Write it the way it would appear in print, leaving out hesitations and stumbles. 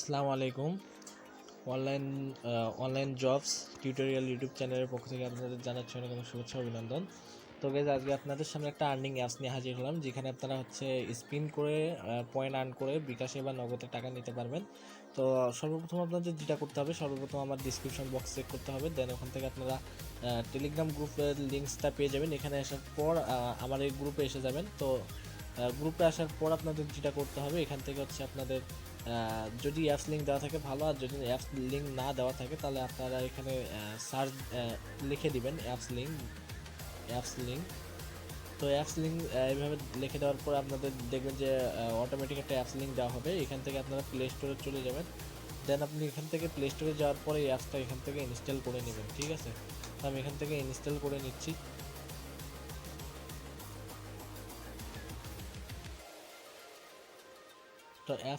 আসসালামু আলাইকুম। Online online jobs tutorial YouTube চ্যানেলের পক্ষ থেকে আপনাদের জানাচ্ছি অনেক অনেক শুভেচ্ছা অভিনন্দন। তো গাইজ আজকে আপনাদের সামনে একটা আর্নিং অ্যাপস নিয়ে হাজির হলাম, যেখানে আপনারা স্পিন করে পয়েন্ট আর্ন করে বিকাশে বা নগদে টাকা নিতে পারবেন। তো সর্বপ্রথম আপনাদের যেটা করতে হবে, সর্বপ্রথম আমার ডিসক্রিপশন বক্স চেক করতে হবে, দেন ওখান থেকে আপনারা টেলিগ্রাম গ্রুপের লিঙ্কসটা পেয়ে যাবেন। এখানে আসার পর আমার এই গ্রুপে এসে যাবেন। তো গ্রুপে আসার পর আপনাদের যেটা করতে হবে, এখান থেকে আপনাদের যদি অ্যাপস লিঙ্ক দেওয়া থাকে ভালো, আর যদি অ্যাপস লিঙ্ক না দেওয়া থাকে তাহলে আপনারা এখানে সার্চ লিখে দিবেন অ্যাপস লিঙ্ক। তো অ্যাপস লিঙ্ক এইভাবে লিখে দেওয়ার পর আপনাদের দেখবেন যে অটোমেটিক একটা অ্যাপস লিঙ্ক দেওয়া হবে। এখান থেকে আপনারা প্লে স্টোরে চলে যাবেন। দেন আপনি এখান থেকে প্লে স্টোরে যাওয়ার পরে এই অ্যাপসটা এখান থেকে ইনস্টল করে নেবেন, ঠিক আছে? তো আমি এখান থেকে ইনস্টল করে নিচ্ছি। তো